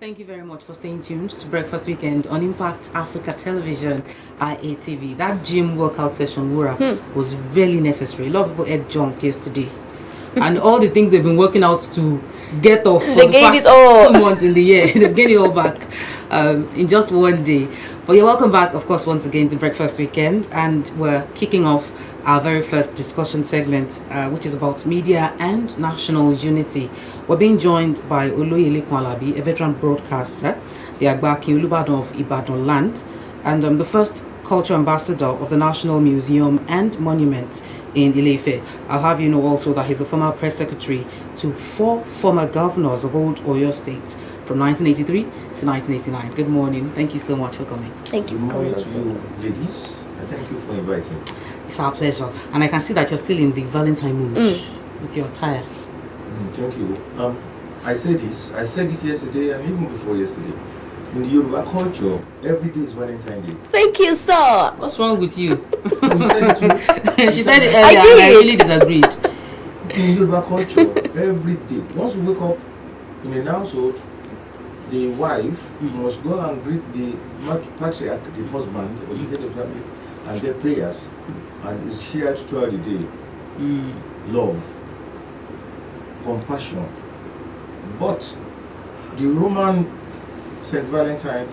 Thank you very much for staying tuned to Breakfast Weekend on Impact Africa Television, IATV. That gym workout session, Wura, was really necessary. A lot of people had junk yesterday. And all the things they've been working out to get off for the past 2 months in the year, they've gained it all back in just one day. But you're welcome back, of course, once again to Breakfast Weekend. And we're kicking off our very first discussion segment, which is about media and national unity. We're being joined by Oloyele Kwalabi, a veteran broadcaster, the Agbaki Olubadan of Ibadan land, and the first culture ambassador of the National Museum and Monuments in Ile-Ife. I'll have you know also that he's the former press secretary to 4 former governors of old Oyo State from 1983 to 1989. Good morning. Thank you so much for coming. Thank you. Good morning to you, ladies, and thank you for inviting me. It's our pleasure. And I can see that you're still in the Valentine mood with your attire. Thank you. I said this yesterday and even before yesterday. In the Yoruba culture, every day is Valentine's Day. Thank you, sir. What's wrong with you? So you said it too. She said it I earlier did. and I really disagreed. In Yoruba culture, every day, once you wake up in an household, the wife must go and greet the patriarch, the husband, or the head of family, and their prayers, and it's shared throughout the day. Love, compassion. But the Roman Saint Valentine,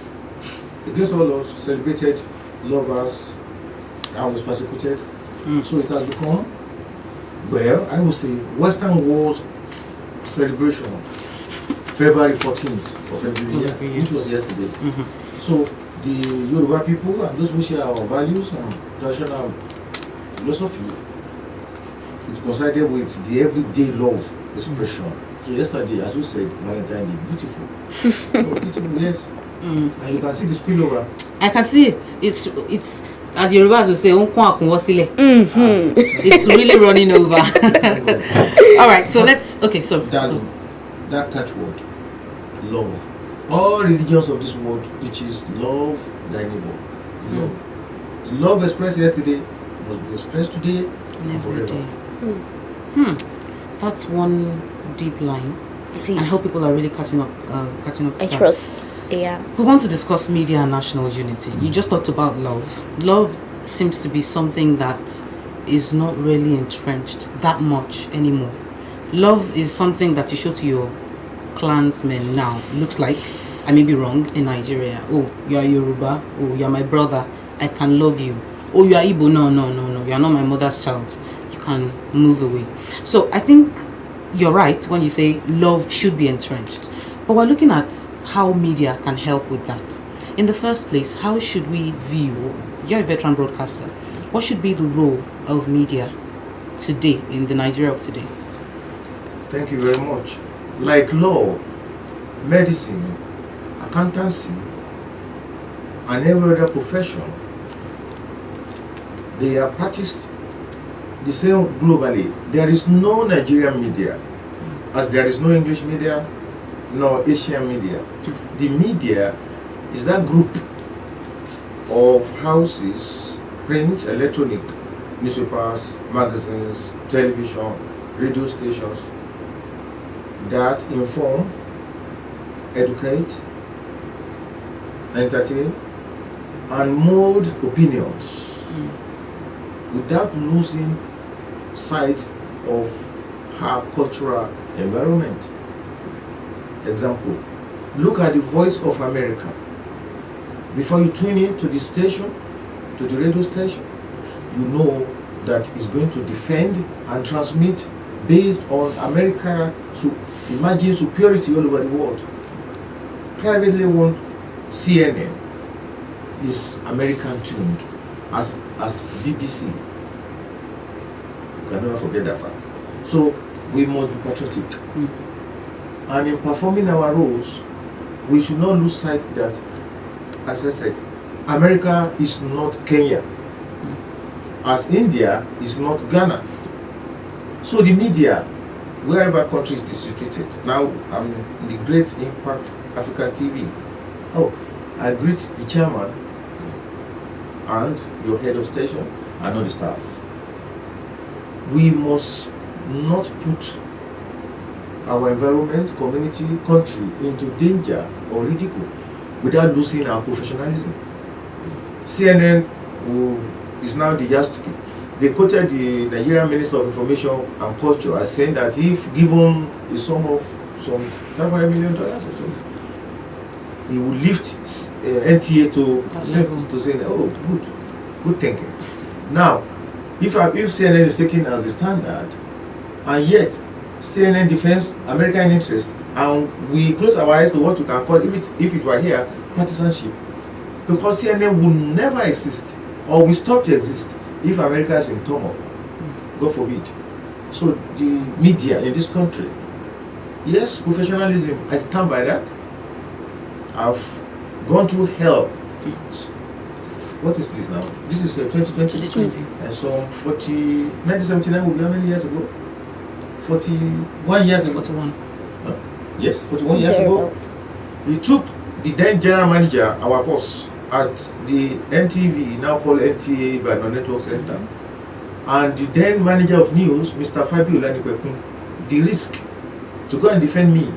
against all odds, celebrated lovers and was persecuted. So it has become, well, I would say, Western world celebration, February 14th of every year, which was yesterday. So the Yoruba people and those who share our values and traditional philosophy, it coincided with the everyday love expression. So yesterday, as you said, Valentine Day, beautiful. Oh, beautiful, yes. And you can see the spillover. I can see it. It's as Yorubas will say, it's really running over. All right, so let's so that catchword, love. All religions of this world teaches love thy neighbor. Love. The love expressed yesterday must be expressed today and forever. That's one deep line. It is. And I hope people are really catching up. I trust. Yeah. We want to discuss media and national unity. You just talked about love. Love seems to be something that is not really entrenched that much anymore. Love is something that you show to your clansmen now. Looks like, I may be wrong, in Nigeria. Oh, you are Yoruba. Oh, you are my brother. I can love you. Oh, you are Igbo. No. You are not my mother's child. You can move away. So I think you're right when you say love should be entrenched. But we're looking at how media can help with that. In the first place, how should we view, you're a veteran broadcaster, what should be the role of media today, in the Nigeria of today? Thank you very much. Like law, medicine, accountancy, and every other profession, they are practiced the same globally. There is no Nigerian media, as there is no English media, no Asian media. The media is that group of houses, print, electronic, newspapers, magazines, television, radio stations that inform, educate, entertain, and mold opinions without losing sight of our cultural environment. Example, look at the Voice of America. Before you tune in to the station, to the radio station, you know that it's going to defend and transmit based on America to imagine superiority all over the world. Privately owned CNN is American tuned as BBC. You can never forget that fact. So we must be patriotic. And in performing our roles, we should not lose sight that, as I said, America is not Kenya, as India is not Ghana. So the media, wherever country it is situated, now I'm in the Great Impact Africa TV. Oh, I greet the chairman and your head of station and all the staff. We must not put our environment, community, country into danger or ridicule without losing our professionalism. CNN is now the yardstick. They quoted the Nigerian Minister of Information and Culture as saying that if given a sum of some $500 million or so, he would lift NTA to say, oh, good thinking. Now, if CNN is taken as the standard, and yet CNN defends American interest, and we close our eyes to what we can call, if it were here, partisanship, because CNN will never exist or will stop to exist if America is in turmoil. God forbid. So the media in this country, yes, professionalism, I stand by that. I've gone through hell. What is this now? This is 2020. And so 1979 will be how many years ago? 41 years ago. 41. Yes, 41 years ago. He took the then general manager, our boss, at the NTV, now called NTA by the Network Center, and the then manager of news, Mr. Fabi Olanikwekun, the risk to go and defend me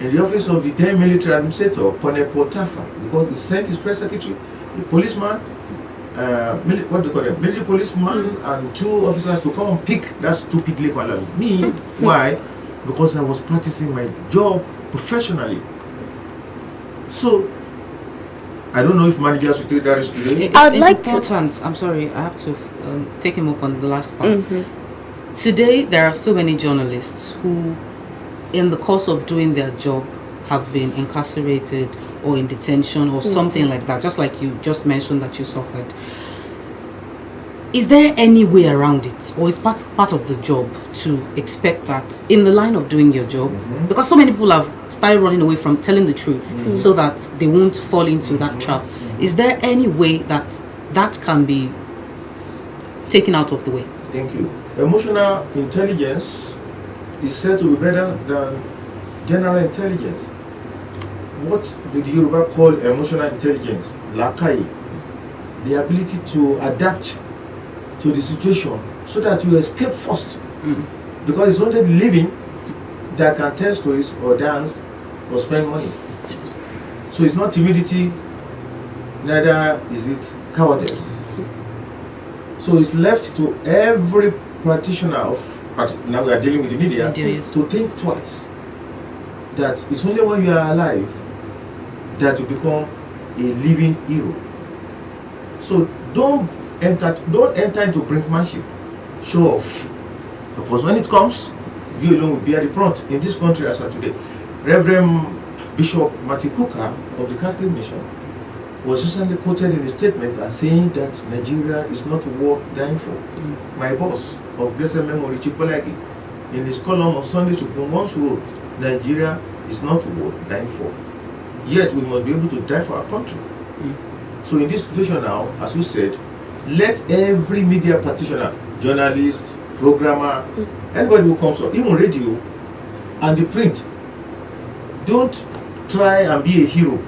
in the office of the then military administrator, Colonel Potafa, because he sent his press secretary, a policeman, what do you call them, military policeman, and 2 officers to come and pick that stupid label. Me, why? Because I was practicing my job professionally. So, I don't know if managers will take that risk today. It's important. I'm sorry, I have to take him up on the last part. Today, there are so many journalists who, in the course of doing their job, have been incarcerated or in detention or something like that, just like you just mentioned that you suffered. Is there any way around it, or is part of the job to expect that in the line of doing your job? Because so many people have started running away from telling the truth so that they won't fall into that trap. Is there any way that can be taken out of the way? Thank you. Emotional intelligence is said to be better than general intelligence. What do the Yoruba call emotional intelligence? Lakai. The ability to adapt to the situation so that you escape first. Because it's only the living that can tell stories or dance or spend money. So it's not timidity, neither is it cowardice. So it's left to every practitioner of, now we are dealing with the media, to think twice. That it's only when you are alive that you become a living hero. So don't enter into brinkmanship, show off, because when it comes, you alone will be at the front in this country as of today. Reverend Bishop Matikuka of the Catholic Mission was recently quoted in a statement as saying that Nigeria is not worth dying for. My boss of blessed memory, Chipolaki, in his column on Sunday Tribune once wrote, Nigeria is not worth dying for. Yet we must be able to die for our country. So in this situation now, as we said, let every media practitioner, journalist, programmer, anybody who comes up, even radio and the print, don't try and be a hero.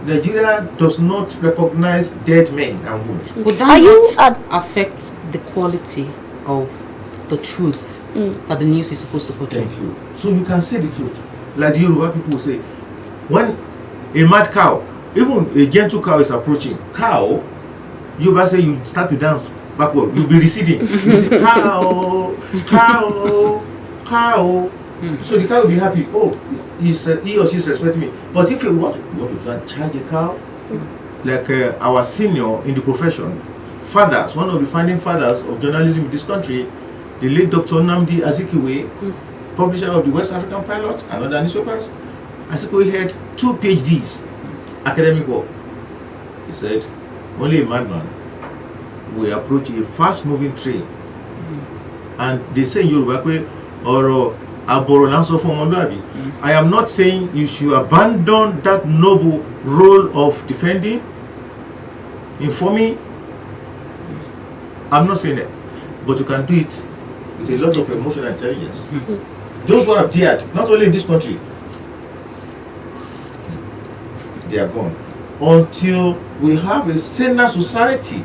Nigeria does not recognize dead men and women. Would that not affect the quality of the truth that the news is supposed to portray? Thank you. So you can say the truth. Like the Yoruba people will say, when a mad cow, even a gentle cow is approaching, cow, you say you start to dance backward, you'll be receding. You say, cow, cow, cow. So the cow will be happy. Oh, he or she is respecting me. But if you want to charge a cow, like our senior in the profession, fathers, one of the founding fathers of journalism in this country, the late Dr. Nnamdi Azikiwe, publisher of the West African Pilot and other newspapers, Azikiwe had 2 PhDs, academic work. He said, only a madman will approach a fast-moving train. And they say in Yoruba, or I am not saying you should abandon that noble role of defending, informing. I'm not saying that, but you can do it with a lot of emotional intelligence. Those who have dared, not only in this country, they are gone. Until we have a saner society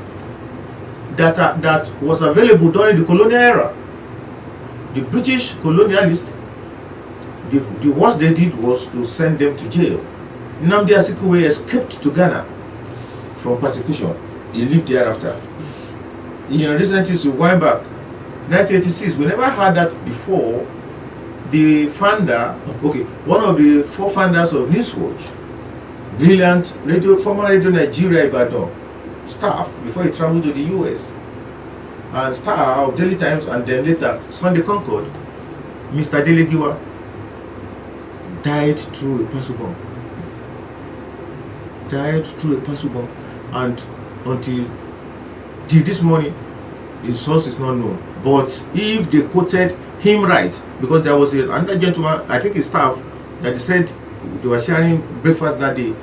that was available during the colonial era. The British colonialists the worst they did was to send them to jail. Nnamdi Azikiwe escaped to Ghana from persecution. He lived thereafter. In recent history, going back 1986, we never had that before. The founder, one of the 4 founders of Newswatch, brilliant former Radio Nigeria Ibadan staff before he traveled to the US, and star of Daily Times and then later Sunday Concord, Mr. Delegiwa, died through a parcel bomb. And until this morning, the source is not known. But if they quoted him right, because there was another gentleman, I think his staff, that they said they were sharing breakfast that day.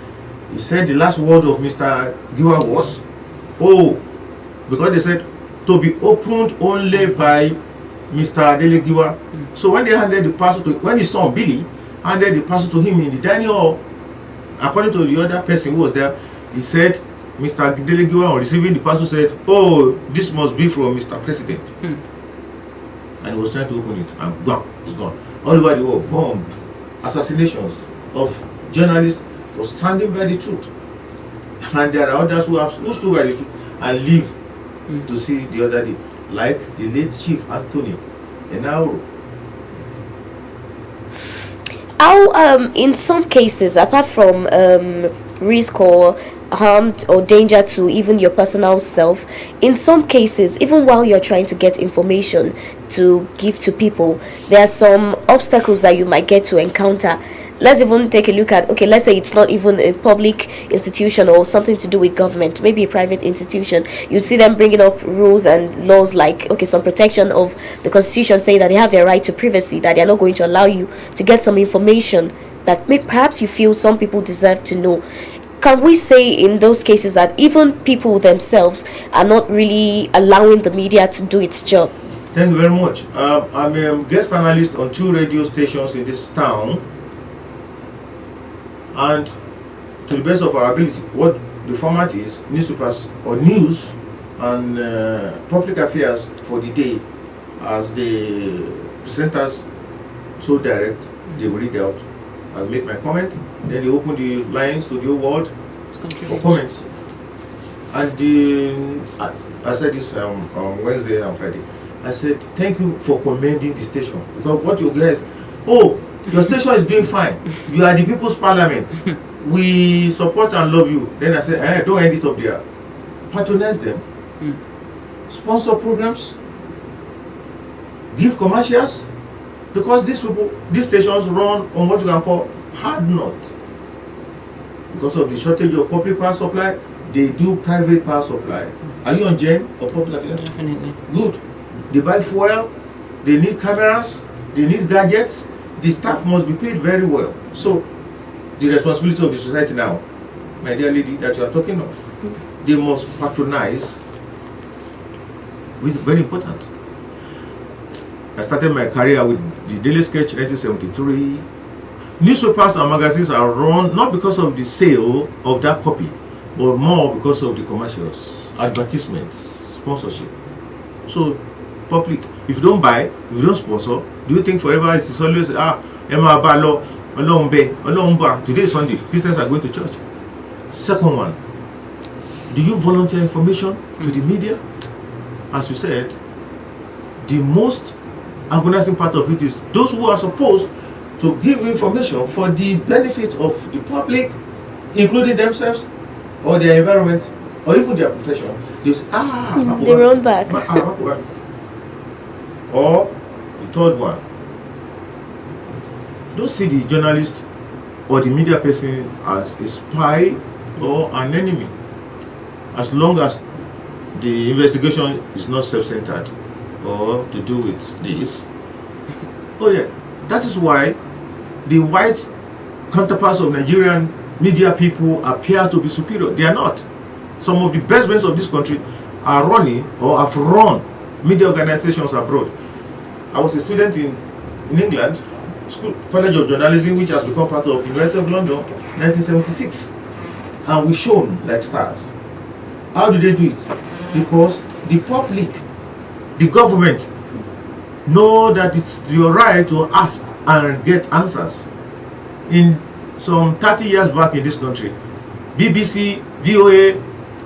He said the last word of Mr. Giwa was, because they said to be opened only by Mr. Delegiwa. So when they handed the parcel to, when his son Billy handed the parcel to him in the dining hall, according to the other person who was there, he said, Mr. Delegiwa, on receiving the parcel, said, this must be from Mr. President. And he was trying to open it, and gone, it's gone. All over the world, bombed, assassinations of journalists for standing by the truth. And there are others who stood by the truth and live to see the other day, like the late Chief Anthony Enauro. How, in some cases, apart from risk or harm or danger to even your personal self, in some cases, even while you're trying to get information to give to people, there are some obstacles that you might get to encounter. Let's even take a look at, let's say it's not even a public institution or something to do with government, maybe a private institution. You see them bringing up rules and laws like, some protection of the constitution, saying that they have their right to privacy, that they're not going to allow you to get some information that perhaps you feel some people deserve to know. Can we say in those cases that even people themselves are not really allowing the media to do its job? Thank you very much. I'm a guest analyst on 2 radio stations in this town. And to the best of our ability, what the format is, newspapers or news and public affairs for the day, as the presenters so direct, they will read out. I'll make my comment, then they open the lines to the whole world for comments. And I said this on Wednesday and Friday. I said, thank you for commending the station, because what you guys, your station is doing fine. You are the people's parliament. We support and love you. Then I said, don't end it up there. Patronize them. Sponsor programs. Give commercials. Because these stations run on what you can call hard nut. Because of the shortage of public power supply, they do private power supply. Are you on Gen or public affairs? Definitely. Good. They buy fuel. They need cameras. They need gadgets. The staff must be paid very well. So, the responsibility of the society now, my dear lady, that you are talking of, they must patronize, which is very important. I started my career with the Daily Sketch 1973. Newspapers and magazines are run not because of the sale of that copy, but more because of the commercials, advertisements, sponsorship. So, public, if you don't buy, if you don't sponsor, do you think forever it is always today is Sunday, Christians are going to church? Second one, do you volunteer information to the media? As you said, the most agonizing part of it is those who are supposed to give information for the benefit of the public, including themselves or their environment or even their profession. They say, they run back. Or the third one, don't see the journalist or the media person as a spy or an enemy, as long as the investigation is not self-centered or to do with this. That is why the white counterparts of Nigerian media people appear to be superior. They are not. Some of the best brains of this country are running or have run media organizations abroad. I was a student in England, College of Journalism, which has become part of University of London, 1976, and we shone like stars. How do they do it? Because the public, the government, know that it's your right to ask and get answers. In some 30 years back in this country, BBC, VOA,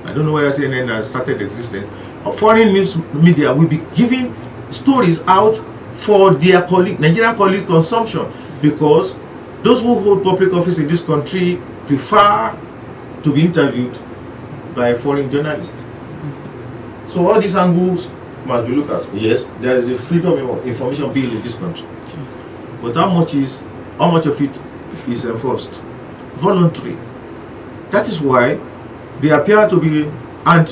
I don't know whether CNN started existing, foreign news media will be giving stories out for their Nigerian colleagues' consumption, because those who hold public office in this country prefer to be interviewed by foreign journalists. So all these angles must be looked at. Yes, there is a freedom of information bill in this country, but how much of it is enforced? Voluntary. That is why they appear to be, and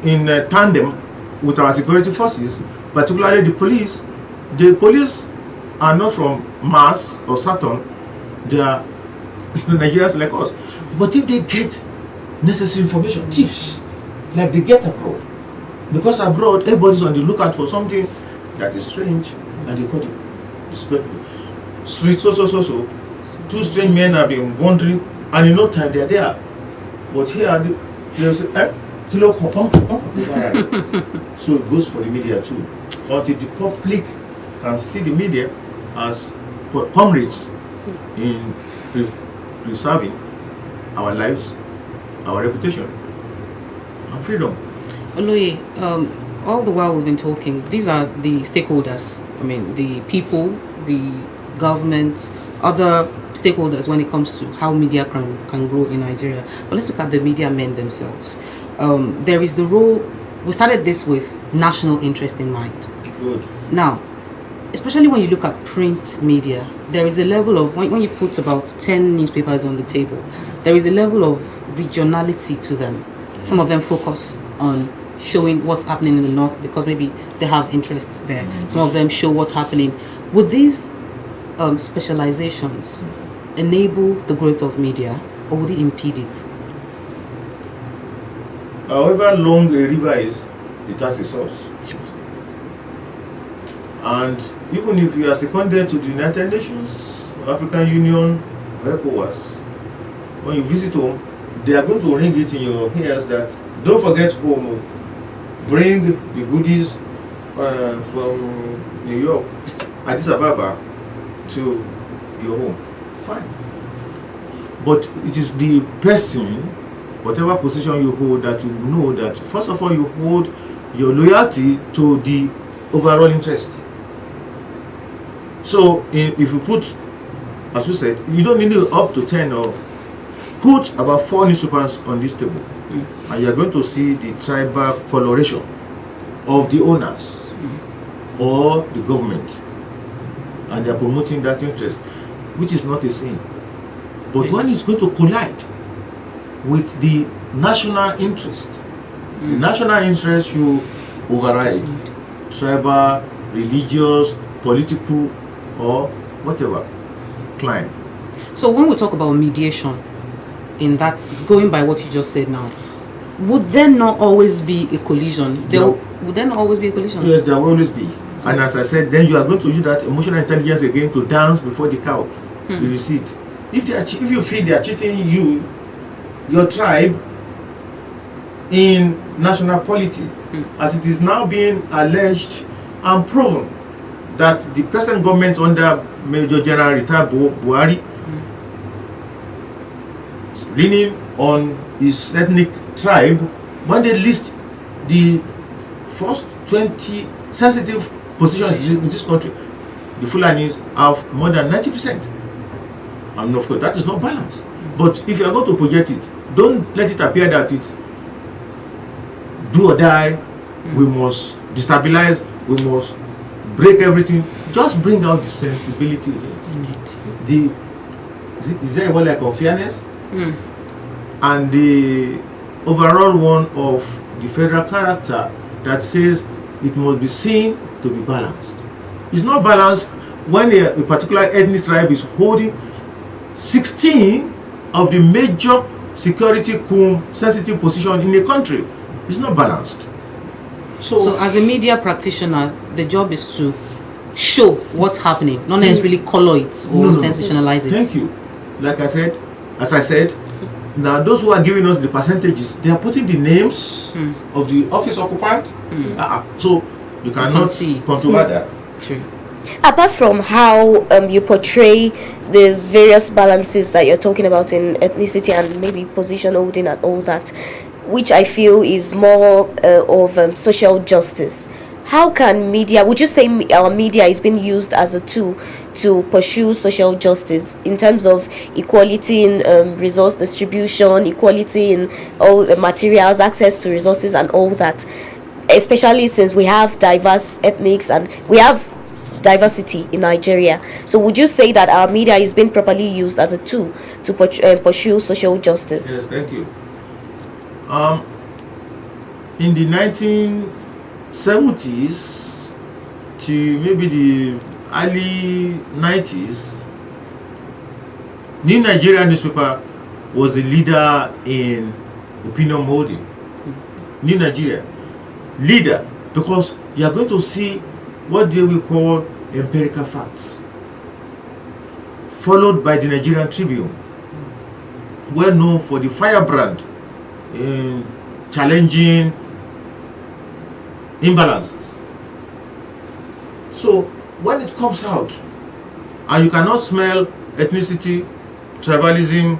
in tandem with our security forces, particularly the police. The police are not from Mars or Saturn; they are Nigerians like us. But if they get necessary information, tips, like they get abroad, because abroad everybody's on the lookout for something that is strange, and they call it street so. Two strange men have been wandering, and in no time they are there. But here they say, kilo so it goes for the media too. Until the public can see the media as comrades in preserving our lives, our reputation, and freedom. Oloye, all the while we've been talking, these are the stakeholders. I mean, the people, the government, other stakeholders when it comes to how media can grow in Nigeria. But let's look at the media men themselves. There is the role. We started this with national interest in mind. Good. Now, especially when you look at print media, there is a level of, when you put about 10 newspapers on the table, there is a level of regionality to them. Some of them focus on showing what's happening in the north because maybe they have interests there. Some of them show what's happening. Would these specializations enable the growth of media, or would it impede it? However long a river is, it has a source. And even if you are seconded to the United Nations, African Union, or ECOWAS, when you visit home, they are going to ring it in your ears that don't forget home, bring the goodies from New York, Addis Ababa, to your home. Fine. But it is the person, whatever position you hold, that you know that first of all you hold your loyalty to the overall interest. So if you put, as we said, you don't need up to 10 or put about 4 newspapers on this table, and you're going to see the tribal coloration of the owners or the government, and they're promoting that interest, which is not a sin. But when it's going to collide with the national interest, the national interest should override tribal, religious, political, or whatever climb. So when we talk about mediation, in that, going by what you just said now, would there not always be a collision? Would there not always be a collision? Yes, there will always be. So, and as I said, then you are going to use that emotional intelligence again to dance before the cow. You see it. If you feel they are cheating you, your tribe, in national polity, as it is now being alleged and proven that the present government under Major General retired Buhari is leaning on his ethnic tribe. When they list the first 20 sensitive positions in this country, the Fulanis have more than 90%. And of course, that is not balanced. But if you are going to project it, don't let it appear that it's do or die. We must destabilize. We must break everything. Just bring out the sensibility in it. Is there a word like unfairness? And the overall one of the federal character that says it must be seen to be balanced. It's not balanced when a particular ethnic tribe is holding 16 of the major security sensitive position in a country. It's not balanced. So as a media practitioner, the job is to show what's happening, not necessarily color it or sensationalize it. Thank you. Like I said, as I said, now those who are giving us the percentages, they are putting the names of the office occupant. So you cannot control that. True. Apart from how you portray the various balances that you're talking about in ethnicity and maybe position holding and all that, which I feel is more of social justice, how can media, would you say our media is being used as a tool to pursue social justice in terms of equality in resource distribution, equality in all the materials, access to resources and all that, especially since we have diverse ethnics and we have diversity in Nigeria? So would you say that our media is being properly used as a tool to pursue social justice? Yes, thank you. In the 1970s to maybe the early 90s, New Nigeria newspaper was the leader in opinion molding. New Nigeria leader, because you are going to see what they will call empirical facts, followed by the Nigerian Tribune, well known for the firebrand in challenging imbalances. So when it comes out and you cannot smell ethnicity, tribalism,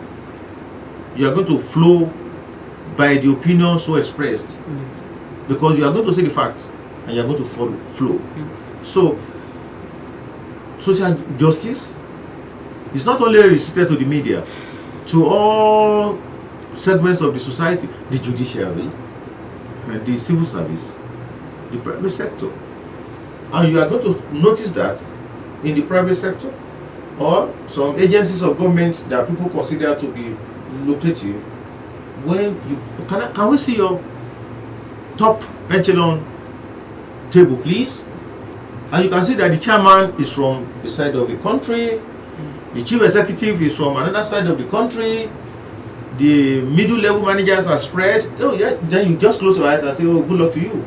you are going to flow by the opinion so expressed, because you are going to say the facts and you are going to flow. So social justice is not only restricted to the media, to all segments of the society, the judiciary, and the civil service, the private sector. And you are going to notice that in the private sector or some agencies of government that people consider to be lucrative, when you can we see your top echelon table, please? And you can see that the chairman is from the side of the country, the chief executive is from another side of the country, the middle level managers are spread. Oh yeah, then you just close your eyes and say, oh, good luck to you.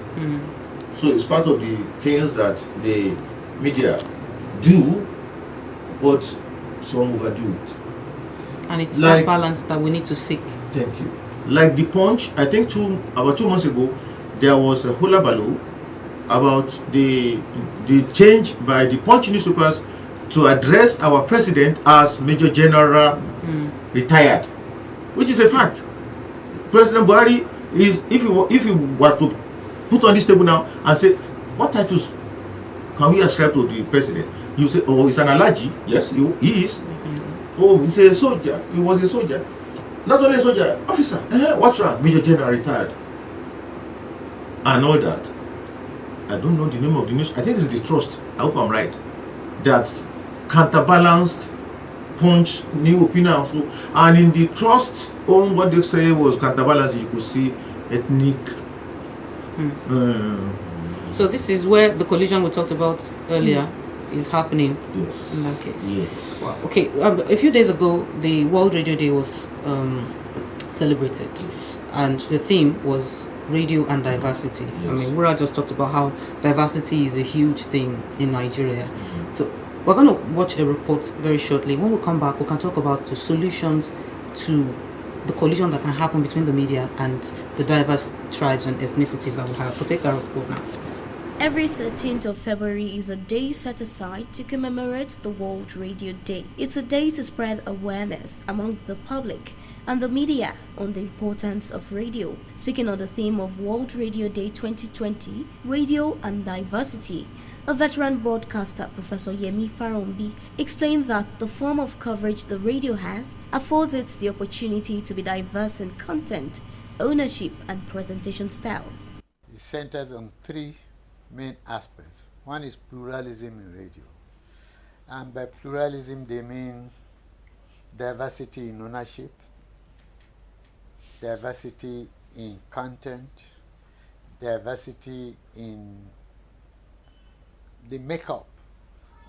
So it's part of the things that the media do, but some overdo it. And it's that balance that we need to seek. Thank you. Like the Punch, I think about 2 months ago, there was a hula baloo about the change by the Punch newspapers to address our president as Major General retired, which is a fact. President Buhari is, if you were to put on this table now and say, what titles can we ascribe to the president? You say, oh, it's an allergy. Yes, he is. Oh, he's a soldier. He was a soldier. Not only a soldier, officer. What's wrong? Major General retired. And all that. I don't know the name of the news. I think it's the Trust. I hope I'm right. That counterbalanced Punch new opinion also. And in the Trust on what they say was counterbalanced, you could see ethnic. So this is where the collision we talked about earlier is happening. Yes. In that case. Yes. Wow. Okay. A few days ago, the World Radio Day was celebrated, and the theme was radio and diversity. Yes. I mean, Wura just talked about how diversity is a huge thing in Nigeria. So we're going to watch a report very shortly. When we come back, we can talk about the solutions to the collision that can happen between the media and the diverse tribes and ethnicities that we have. We'll take that report now. Every 13th of February is a day set aside to commemorate the World Radio Day. It's a day to spread awareness among the public and the media on the importance of radio. Speaking on the theme of World Radio Day 2020, Radio and Diversity, a veteran broadcaster, Professor Yemi Farombi, explained that the form of coverage the radio has affords it the opportunity to be diverse in content, ownership, and presentation styles. It centers on three main aspects. One is pluralism in radio. And by pluralism, they mean diversity in ownership, diversity in content, diversity in the makeup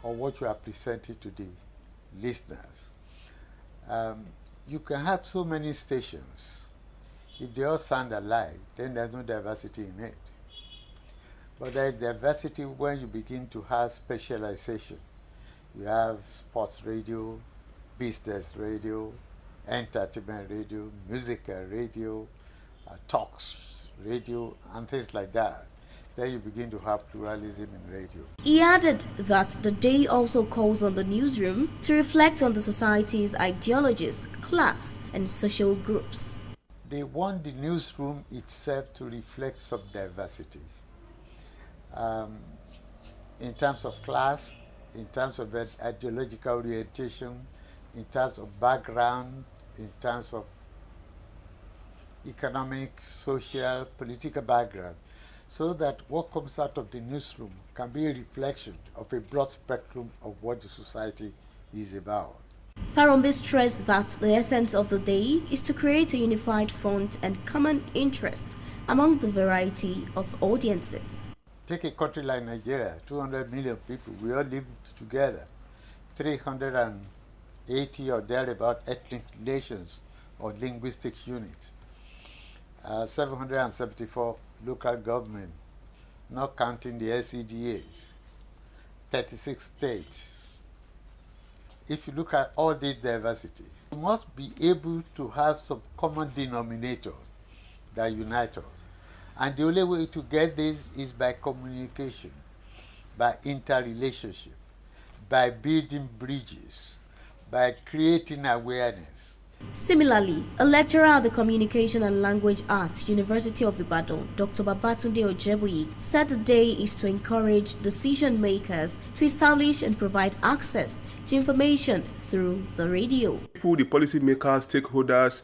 of what you are presenting to the listeners. You can have so many stations. If they all sound alike, then there's no diversity in it. But there is diversity when you begin to have specialization. You have sports radio, business radio, entertainment radio, musical radio, talks radio, and things like that. then you begin to have pluralism in radio. He added that the day also calls on the newsroom to reflect on the society's ideologies, class, and social groups. They want the newsroom itself to reflect some diversity in terms of class, in terms of ideological orientation, in terms of background, in terms of economic, social, political background, so that what comes out of the newsroom can be a reflection of a broad spectrum of what the society is about. Farombi stressed that the essence of the day is to create a unified front and common interest among the variety of audiences. Take a country like Nigeria, 200 million people, we all live together, 380 or thereabout ethnic nations or linguistic units, 774 local government, not counting the SCDAs, 36 states. If you look at all these diversities, you must be able to have some common denominators that unite us. And the only way to get this is by communication, by interrelationship, by building bridges, by creating awareness. Similarly, a lecturer at the Communication and Language Arts, University of Ibadan, Dr. Babatunde Ojebuyi, said the day is to encourage decision makers to establish and provide access to information through the radio. People, the policy makers, stakeholders,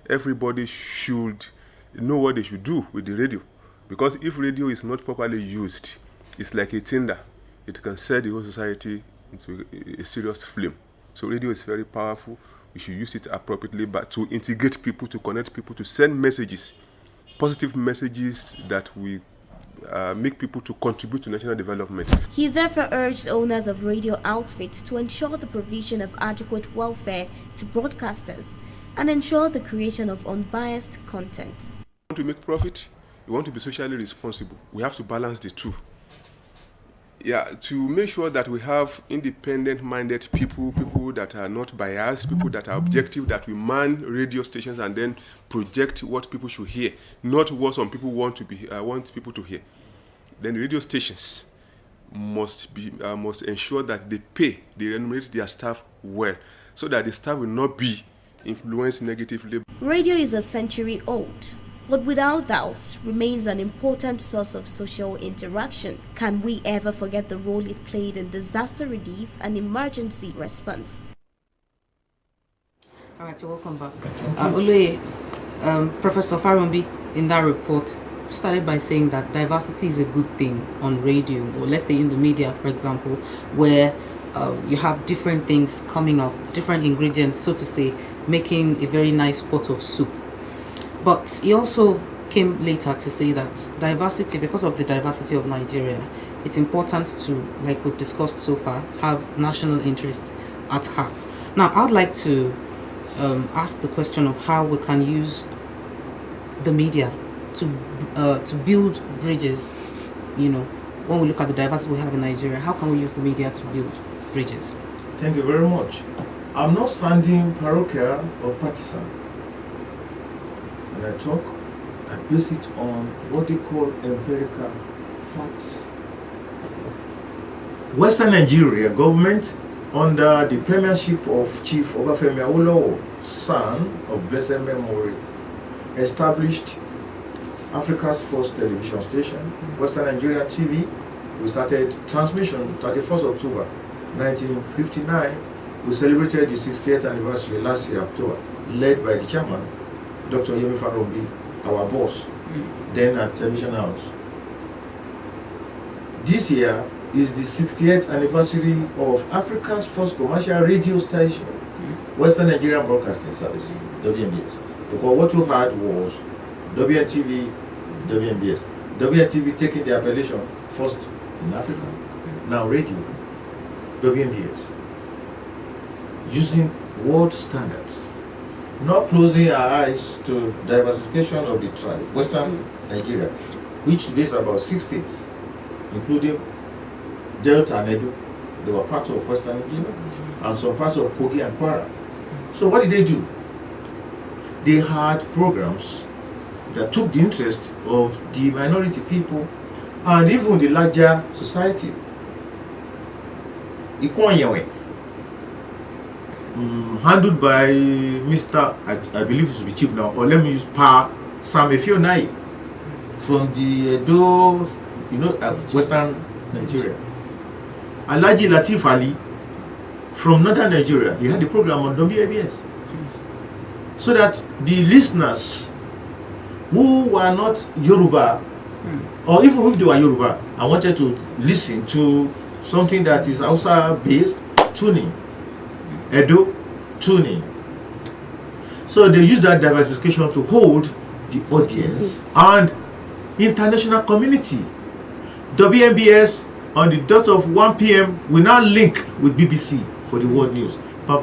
everybody should know what they should do with the radio. Because if radio is not properly used, it's like a tinder. It can set the whole society into a serious flame. So radio is very powerful. We should use it appropriately, but to integrate people, to connect people, to send messages, positive messages that will make people to contribute to national development. He therefore urged owners of radio outfits to ensure the provision of adequate welfare to broadcasters and ensure the creation of unbiased content. We want to make profit, we want to be socially responsible. We have to balance the two. Yeah, to make sure that we have independent-minded people, people that are not biased, people that are objective, that we man radio stations and then project what people should hear, not what some people want people to hear. Then the radio stations must ensure that they remunerate their staff well, so that the staff will not be influenced negatively. Radio is a century old, but without doubt remains an important source of social interaction. Can we ever forget the role it played in disaster relief and emergency response? All right, so welcome back. Professor Farombi, in that report, started by saying that diversity is a good thing on radio, or let's say in the media, for example, where you have different things coming up, different ingredients, so to say, making a very nice pot of soup. But he also came later to say that diversity, because of the diversity of Nigeria, it's important to, like we've discussed so far, have national interest at heart. Now, I'd like to ask the question of how we can use the media to build bridges. You know, when we look at the diversity we have in Nigeria, how can we use the media to build bridges? Thank you very much. I'm not sounding parochial or partisan. When I talk, I base it on what they call empirical facts. Western Nigeria government, under the premiership of Chief Obafemi Awolowo, son of blessed memory, established Africa's first television station, Western Nigeria TV. We started transmission 31st October 1959. We celebrated the 60th anniversary last year, October, led by the chairman, Dr. Yemi Farombi, our boss, then at Television House. This year is the 60th anniversary of Africa's first commercial radio station, Western Nigerian Broadcasting Service, WNBS. Because what you had was WNTV, WNBS. WNTV taking the appellation first in Africa, now radio, WNBS. Using world standards. Not closing our eyes to diversification of the tribe, Western Nigeria, which today is about 6 states, including Delta and Edo. They were part of Western Nigeria, and some parts of Kogi and Kwara. So what did they do? They had programs that took the interest of the minority people and even the larger society. Handled by Mr. I believe it should be chief now, or let me use Sam Efionai from the Edo, Western Nigeria. Alhaji Latif Ali from Northern Nigeria. He had a program on WABS. So that the listeners who were not Yoruba, or even if they were Yoruba and wanted to listen to something that is Hausa based, tuning. Edo, tuning. So they use that diversification to hold the audience and international community. WMBS on the dot of 1 p.m. will now link with BBC for the world news. And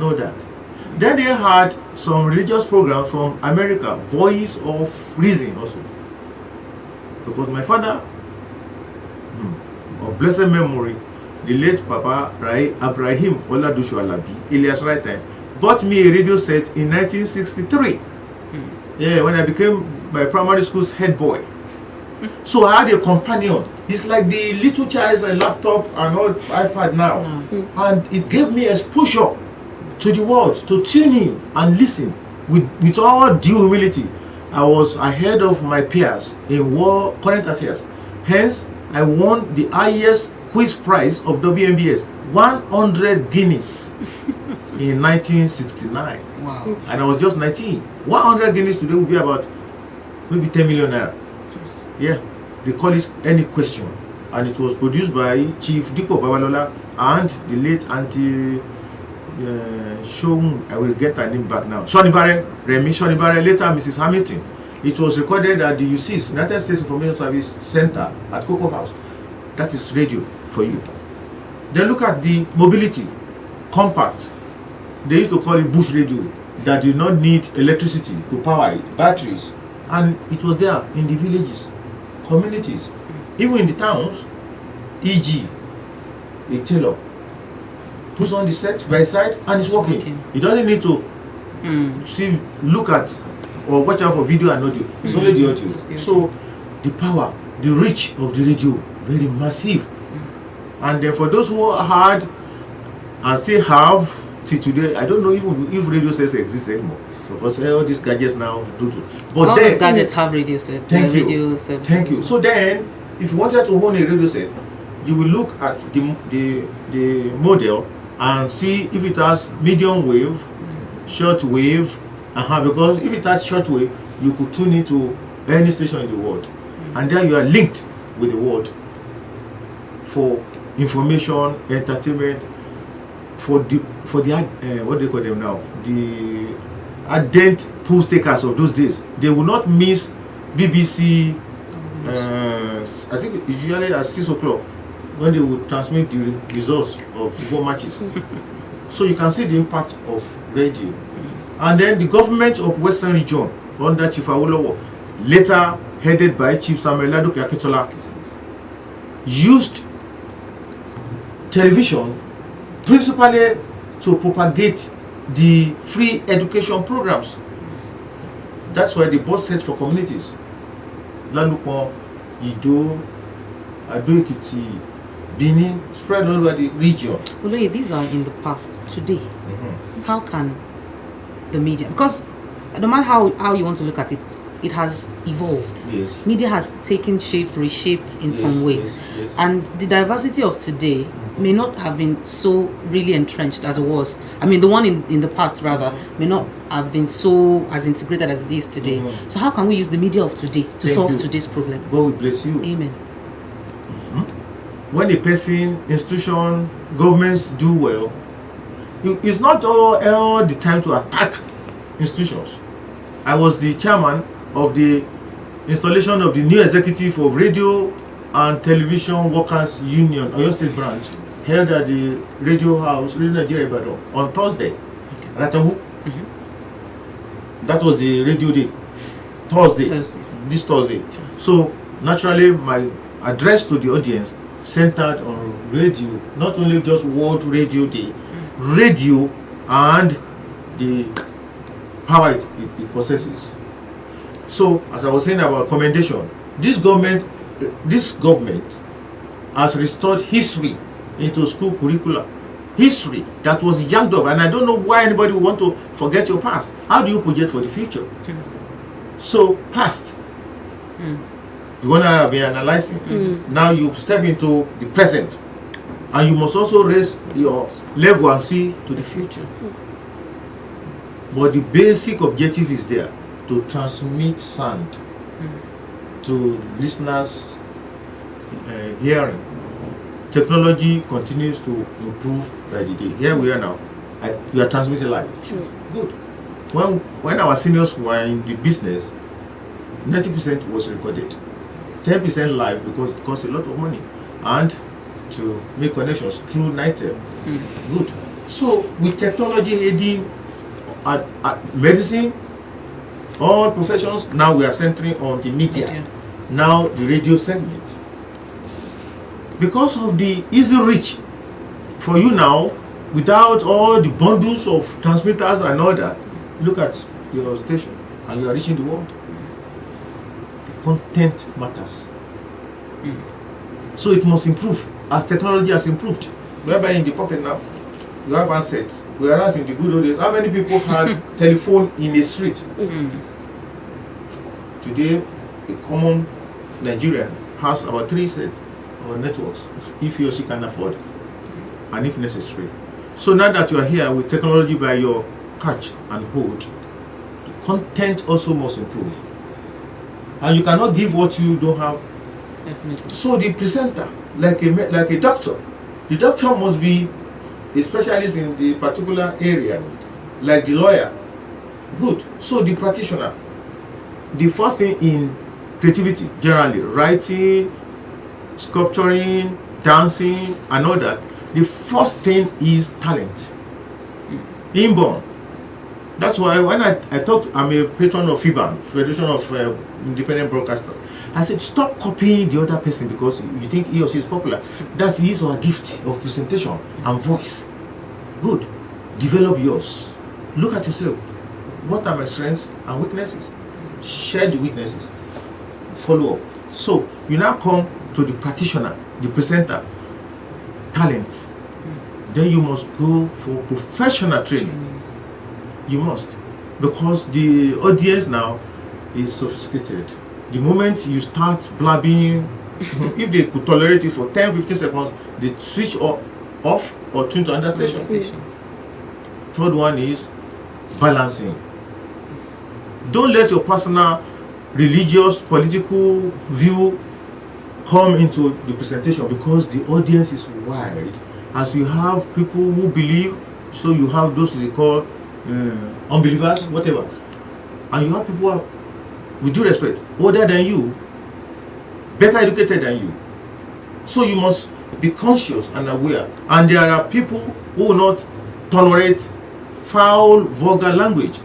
all that. Then they had some religious program from America, Voice of Reason also. Because my father, of blessed memory, the late Papa Abrahim Oladushu Alabi, Elias right time, bought me a radio set in 1963. Yeah, when I became my primary school's head boy. So I had a companion. It's like the little child's laptop and all iPad now. And it gave me exposure to the world, to tune in and listen with all due humility. I was ahead of my peers in current affairs. Hence, I won the highest quiz prize of WMBS, 100 guineas in 1969. Wow. And I was just 19. 100 guineas today would be about maybe 10 million naira. Yeah, they call it Any Question. And it was produced by Chief Dipo Babalola and the late Auntie Shon, I will get her name back now. Shonibare, Remi Shonibare, later Mrs. Hamilton. It was recorded at the UC's, United States Information Service Center at Cocoa House. That is radio for you. Then look at the mobility, compact. They used to call it bush radio, that did not need electricity to power it, batteries. And it was there in the villages, communities, even in the towns. E.g., a tailor puts on the set by side and it's working. He doesn't need to look at or watch out for video and audio. It's only the audio. So the power, the reach of the radio, very massive. And then for those who had and still have till today, I don't know even if radio sets exist anymore, because all these gadgets now do. But all then, those gadgets have radio set. Thank you. Radio services. Thank you. So then, if you wanted to own a radio set, you will look at the model and see if it has medium wave, short wave, because if it has short wave, you could tune into any station in the world, and then you are linked with the world for information, entertainment, for the what do they call them now, the ardent post takers of those days. They will not miss BBC. I think it's usually at 6 o'clock when they will transmit the results of football matches. So you can see the impact of radio. And then the government of Western Region under Chief Awolowo, later headed by Chief Samuel Ladoke Akintola, used television principally to propagate the free education programs. That's why they bought sets for communities. Lalukon, Ido, Ado-Ekiti, Benin, spread all over the region. Oloye, these are in the past. Today, how can the media, because no matter how you want to look at it, it has evolved. Yes. Media has taken shape, reshaped in some ways. Yes. And the diversity of today may not have been so really entrenched as it was. I mean, the one in the past rather may not have been so as integrated as it is today. So how can we use the media of today to solve today's problem? God will bless you. Amen. When a person, institution, governments do well, it's not all the time to attack institutions. I was the chairman of the installation of the new executive of Radio and Television Workers Union, Oyo State branch, held at the Radio House, Radio Nigeria Ibadan, on Thursday. Ratahu. That was the radio day. Thursday. This Thursday. So naturally, my address to the audience centered on radio, not only just World Radio Day, radio and the power it possesses. So, as I was saying about commendation, this government has restored history into school curricula. History that was yanked off, and I don't know why anybody would want to forget your past. How do you project for the future? So, past, the one I have been analyzing. Now you step into the present, and you must also raise your level and see to the future. But the basic objective is there, to transmit sound to listeners' hearing. Technology continues to improve by the day. Here we are now. We are transmitting live. Good. When our seniors were in the business, 90% was recorded, 10% live, because it costs a lot of money, and to make connections through NITEL. Good. So with technology aiding at medicine, all professions, now we are centering on the media. Now the radio segment. Because of the easy reach for you now, without all the bundles of transmitters and all that, look at your station and you are reaching the world. Content matters. So it must improve as technology has improved. Whereby in the pocket now, you have handsets. Whereas in the good old days, how many people had telephone in a street? Today, a common Nigerian has about 3 sets or networks, if he or she can afford, and if necessary. So now that you are here with technology by your catch and hold, the content also must improve. And you cannot give what you don't have. Definitely. So the presenter, like a doctor, the doctor must be a specialist in the particular area, like the lawyer. Good. So the practitioner, the first thing in creativity, generally, writing, sculpturing, dancing, and all that, the first thing is talent. Inborn. That's why when I talked, I'm a patron of FIBA, Federation of Independent Broadcasters. I said, stop copying the other person because you think he or she is popular. That's his or her gift of presentation and voice. Good. Develop yours. Look at yourself. What are my strengths and weaknesses? Share the weaknesses. Follow up. So you now come to the practitioner, the presenter, talent. Then you must go for professional training. You must, because the audience now is sophisticated. The moment you start blabbing, if they could tolerate it for 10-15 seconds, they switch off or tune to another station. Third one is balancing. Don't let your personal, religious, political view come into the presentation, because the audience is wide. As you have people who believe, so you have those they call unbelievers, whatever. And you have people who are, with due respect, older than you, better educated than you. So you must be conscious and aware. And there are people who will not tolerate foul, vulgar language.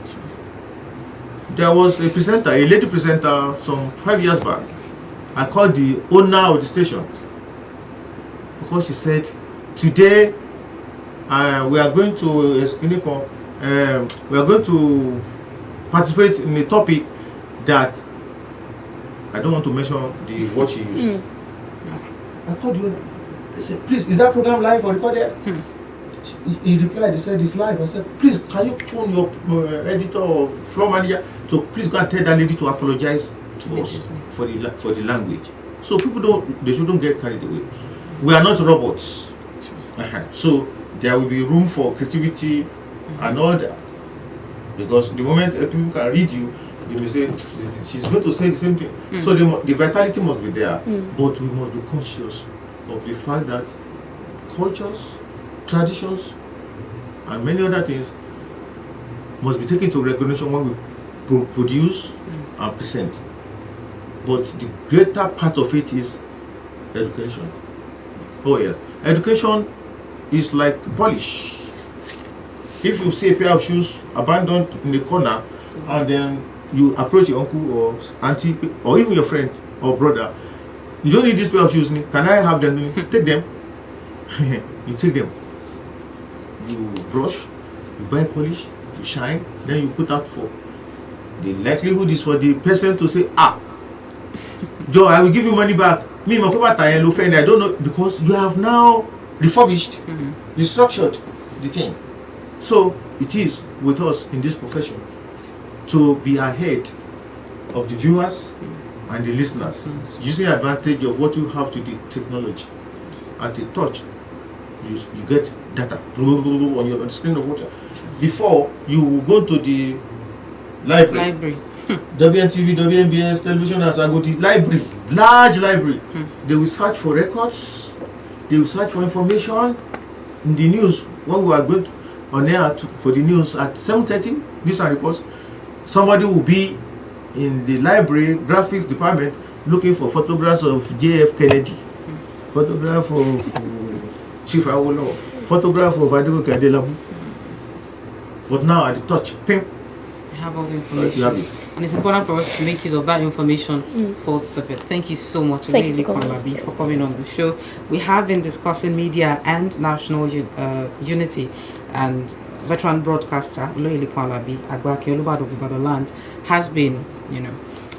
There was a presenter, a lady presenter, some 5 years back. I called the owner of the station because she said, today we are going to participate in a topic that I don't want to mention the what she used. I called you. I said, please, is that program live or recorded? He replied, he said, it's live. I said, please, can you phone your editor or floor manager to please go and tell that lady to apologize to us for the language. So people shouldn't get carried away. We are not robots. So there will be room for creativity and all that. Because the moment people can read you, they may say, she's going to say the same thing. So the vitality must be there. But we must be conscious of the fact that cultures, traditions, and many other things must be taken into recognition when we produce and present. But the greater part of it is education. Oh yes, education is like polish. If you see a pair of shoes abandoned in the corner, and then you approach your uncle or auntie or even your friend or brother, you don't need this pair of shoes. Can I have them? Take them. You take them. You brush, you buy polish, you shine, then you put out for the likelihood is for the person to say, Joe, I will give you money back. Me, my father, I don't know, because you have now refurbished, restructured the thing. So it is with us in this profession to be ahead of the viewers and the listeners, using advantage of what you have to the technology. At a touch, you get data on your screen of water. Before, you go to the library. WNTV, WNBS, television as I go to the library, large library. They will search for records, they will search for information. In the news, when we are going on air for the news at 7:30, news and reports, somebody will be in the library graphics department looking for photographs of JF Kennedy, photograph of Chief Awolowo, photograph of Adegoke Adelabu. But now at the touch, ping, You have all the information. And it's important for us to make use of that information for the bit. Thank you so much, Oluyele Kwalabi, for coming on the show. We have been discussing media and national unity, and veteran broadcaster Oluyele Kwalabi Agbake Olubado of Ibadan Land has been,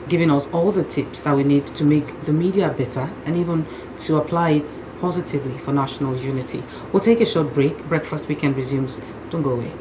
giving us all the tips that we need to make the media better and even to apply it positively for national unity. We'll take a short break. Breakfast Weekend resumes. Don't go away.